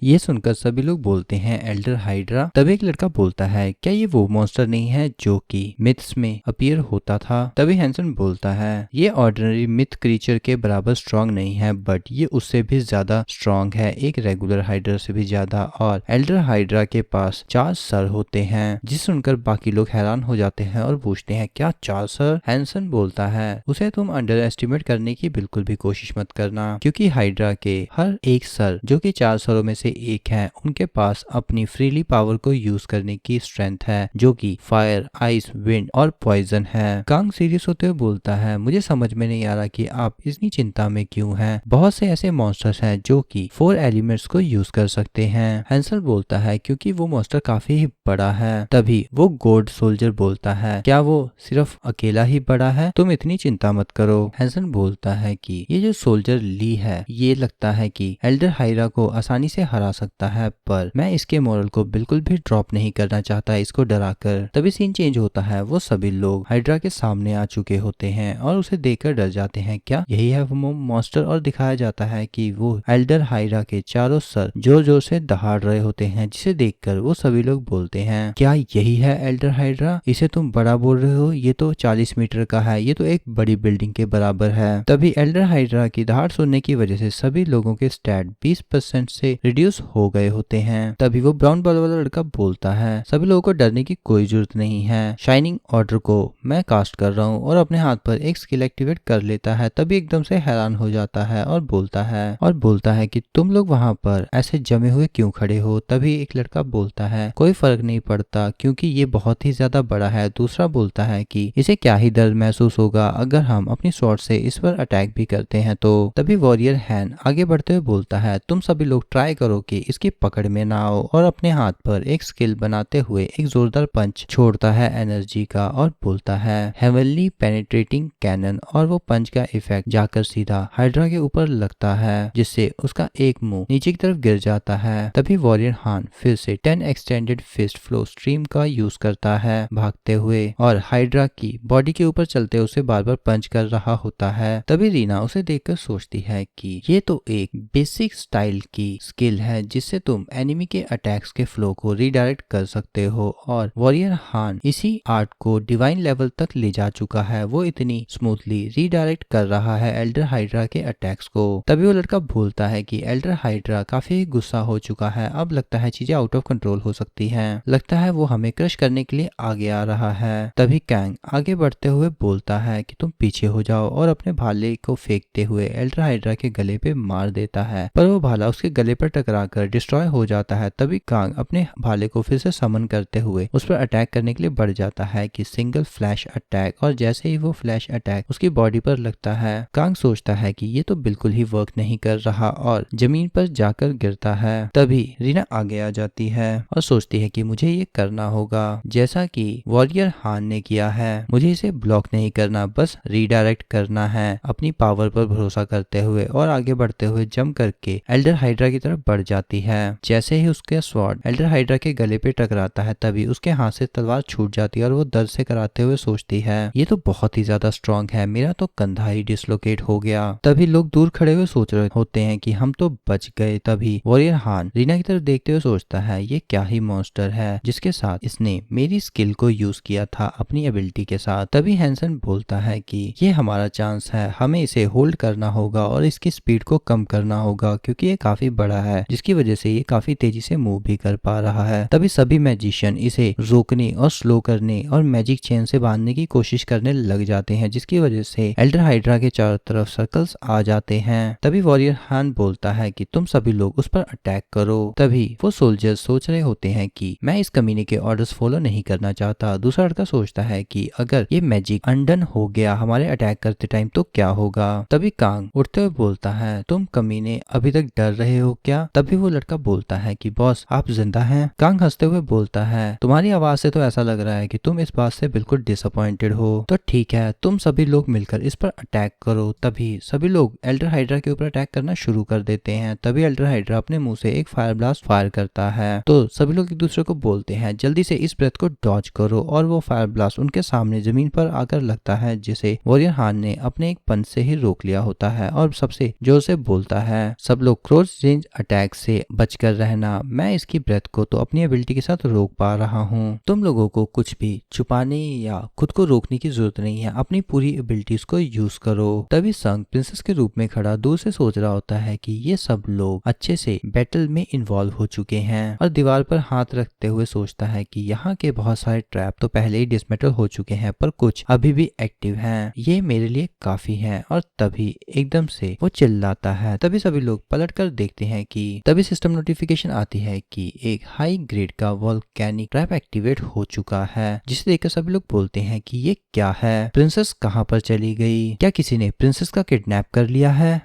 ये सुनकर सभी लोग बोलते हैं एल्डर हाइड्रा। तभी एक लड़का बोलता है क्या ये वो मॉन्स्टर नहीं है जो कि मिथ्स में अपीयर होता था। तभी हैंसन बोलता है ये ऑर्डिनरी मिथ क्रीचर के बराबर स्ट्रांग नहीं है बट ये उससे भी ज्यादा स्ट्रांग है, एक रेगुलर हाइड्रा से भी ज्यादा। और एल्डर हाइड्रा के पास 4 सर होते हैं। जिस सुनकर बाकी लोग हैरान हो जाते हैं और पूछते हैं क्या 4 सर। हैंसन बोलता है उसे तुम अंडर एस्टिमेट करने की बिल्कुल भी कोशिश मत करना, क्योंकि हाइड्रा के हर एक सर जो कि 4 सरों में से एक है, उनके पास अपनी फ्रीली पावर को यूज करने की स्ट्रेंथ है जो कि फायर, आइस, विंड और पॉइजन है। कांग सीरियस होते हुए बोलता है मुझे समझ में नहीं आ रहा कि आप इतनी चिंता में क्यों हैं। बहुत से ऐसे मॉन्स्टर्स हैं जो कि 4 एलिमेंट्स को यूज कर सकते हैं। हैंसल बोलता है क्योंकि वो मॉन्स्टर काफी ही बड़ा है। तभी वो गोल्ड सोल्जर बोलता है क्या वो सिर्फ अकेला ही बड़ा है, तुम इतनी चिंता मत करो। हैंसन बोलता है कि ये जो सोल्जर ली है ये लगता है कि एल्डर हाइड्रा को आसानी से हरा सकता है, पर मैं इसके मोरल को बिल्कुल भी ड्रॉप नहीं करना चाहता इसको डराकर। तभी सीन चेंज होता है, वो सभी लोग हाइड्रा के सामने आ चुके होते हैं और उसे देखकर डर जाते हैं। क्या यही है वो मॉन्स्टर? और दिखाया जाता है कि वो एल्डर हाइड्रा के चारों सर जोर जोर से दहाड़ रहे होते हैं, जिसे देखकर वो सभी लोग बोलते हैं क्या यही है एल्डर हाइड्रा? इसे तुम बड़ा बोल रहे हो, ये तो 40 मीटर का है, ये तो एक बड़ी बिल्डिंग के बराबर है। तभी एल्डर हाइड्रा की दहाड़ सुनने की वजह से सभी लोगों के स्टैट 20% से रिड्यूस हो गए होते हैं। तभी वो ब्राउन बॉल वाला लड़का बोलता है सभी लोगों को डरने की कोई जरूरत नहीं है, शाइनिंग ऑर्डर को मैं कास्ट कर रहा हूँ। और अपने हाथ पर एक स्किल एक्टिवेट कर लेता है। तभी एकदम से हैरान हो जाता है और बोलता है कि तुम लोग वहां पर ऐसे जमे हुए क्यों खड़े हो। तभी एक लड़का बोलता है कोई फर्क नहीं पड़ता क्योंकि ये बहुत ही ज्यादा बड़ा है। दूसरा बोलता है कि इसे क्या ही दर्द महसूस होगा अगर हम अपनी स्वॉर्ड से इस पर अटैक भी करते हैं तो। तभी वॉरियर हैन आगे बढ़ते हुए बोलता है तुम सभी लोग ट्राई करो कि इसकी पकड़ में ना आओ। और अपने हाथ पर एक स्किल बनाते हुए एक जोरदार पंच छोड़ता है एनर्जी का और बोलता है हेवनली पेनिट्रेटिंग कैनन। और वो पंच का इफेक्ट जाकर सीधा हाइड्रा के ऊपर लगता है, जिससे उसका एक मुंह नीचे की तरफ गिर जाता है। तभी वॉरियर हान फिर से 10 एक्सटेंडेड फिस्ट फ्लो स्ट्रीम का यूज करता है भागते हुए और हाइड्रा की बॉडी के ऊपर चलते हुए उसे बार बार पंच कर रहा होता है। तभी रीना उसे देखकर सोचती है कि ये तो एक बेसिक स्टाइल की स्किल है जिससे तुम एनिमी के अटैक्स के फ्लो को रीडायरेक्ट कर सकते हो। और वॉरियर हान इसी आर्ट को डिवाइन लेवल तक ले जा चुका है, वो इतनी स्मूथली रीडायरेक्ट कर रहा है एल्डर हाइड्रा के अटैक्स को। तभी वो लड़का बोलता है कि एल्डर हाइड्रा काफी गुस्सा हो चुका है, अब लगता है चीजें आउट ऑफ कंट्रोल हो सकती हैं, लगता है वो हमें क्रश करने के लिए आगे आ रहा है। तभी कैंग आगे बढ़ते हुए बोलता है कि तुम पीछे हो जाओ और अपने भाले को फेंकते हुए एल्डर हाइड्रा के गले पे मार देता है, पर वो भाला उसके गले पर टकराकर डिस्ट्रॉय हो जाता है। तभी कांग अपने भाले को फिर से समन करते हुए उस पर अटैक करने के लिए बढ़ जाता है कि सिंगल फ्लैश अटैक। और जैसे ही वो फ्लैश अटैक उसकी बॉडी पर लगता है, कांग सोचता है कि ये तो बिल्कुल ही वर्क नहीं कर रहा और जमीन पर जाकर गिरता है। तभी रीना आगे आ जाती है और सोचती है कि मुझे ये करना होगा जैसा कि वॉरियर हान ने किया है, मुझे इसे ब्लॉक नहीं करना, बस रीडायरेक्ट करना है अपनी पावर पर भरोसा करते हुए। और आगे बढ़ते हुए जंप करके एल्डर हाइड्रा की तरफ बढ़ जाती है। जैसे ही उसके स्वॉर्ड एल्डर हाइड्रा के गले पे टकराता है, तभी उसके हाथ से तलवार छूट जाती है और वो दर्द से कराते हुए सोचती है ये तो बहुत ही ज्यादा स्ट्रांग है, मेरा तो कंधा ही डिसलोकेट हो गया। तभी लोग दूर खड़े हुए सोच रहे होते हैं कि हम तो बच गए। तभी वॉरियर हान रीना की तरफ देखते हुए सोचता है ये क्या ही मॉन्स्टर है जिसके साथ इसने मेरी स्किल को यूज किया था अपनी एबिलिटी के साथ। तभी हैंसन बोलता है कि ये हमारा चांस है, हमें इसे होल्ड करना होगा और इसकी स्पीड को कम करना होगा क्योंकि ये काफी बड़ा है, जिसकी वजह से ये काफी तेजी से मूव भी कर पा रहा है। तभी सभी मैजिशियन इसे रोकने और स्लो करने और मैजिक चेन से बांधने की कोशिश करने लग जाते हैं, जिसकी वजह से एल्डर हाइड्रा के चारों तरफ सर्कल्स आ जाते हैं। तभी वॉरियर हान बोलता है कि तुम सभी लोग उस पर अटैक करो। तभी वो सोल्जर सोच रहे होते हैं कि मैं इस कमीने के ऑर्डर्स फॉलो नहीं करना चाहता। दूसरा लड़का सोचता है कि अगर ये मैजिक अनडन हो गया हमारे अटैक करते टाइम तो क्या होगा। तभी कांग उठते हुए बोलता है तुम कमीने अभी तक डर रहे हो क्या। तभी वो लड़का बोलता है कि बॉस आप जिंदा हैं। कांग हंसते हुए बोलता है तुम्हारी आवाज से तो ऐसा लग रहा है कि तुम इस बात से बिल्कुल डिसअपॉइंटेड हो, तो ठीक है तुम सभी लोग मिलकर इस पर अटैक करो। तभी सभी लोग एल्डर हाइड्रा के ऊपर अटैक करना शुरू कर देते हैं। तभी एल्डर हाइड्रा अपने मुंह से एक फायर ब्लास्ट फायर करता है, तो सभी लोग एक दूसरे को बोलते हैं जल्दी से इस ब्रेथ को डॉज करो। और वो फायर ब्लास्ट उनके सामने जमीन पर आकर लगता है, जिसे वॉरियर हान ने अपने एक पंच से ही रोक लिया होता है और सबसे जोर से बोलता है सब लोग क्लोज रेंज अटैक मैक्स से बचकर रहना। मैं इसकी ब्रेथ को तो अपनी एबिलिटी के साथ रोक पा रहा हूँ। तुम लोगों को कुछ भी छुपाने या खुद को रोकने की जरूरत नहीं है, अपनी पूरी एबिलिटीज को यूज करो। तभी संग प्रिंसेस के रूप में खड़ा दूर से सोच रहा होता है कि ये सब लोग अच्छे से बैटल में इन्वॉल्व हो चुके हैं और दीवार पर हाथ रखते हुए सोचता है कि यहाँ के बहुत सारे ट्रैप तो पहले ही डिसमेटल हो चुके हैं पर कुछ अभी भी एक्टिव हैं। ये मेरे लिए काफी है। और तभी एकदम से वो चिल्लाता है। तभी सभी लोग पलट कर देखते हैं कि तभी सिस्टम नोटिफिकेशन आती है कि एक हाई ग्रेड का वोल्केनिक ट्रैप एक्टिवेट हो चुका है, जिसे देखकर सभी लोग बोलते हैं कि ये क्या है, प्रिंसेस कहाँ पर चली गई, क्या किसी ने प्रिंसेस का किडनैप कर लिया है।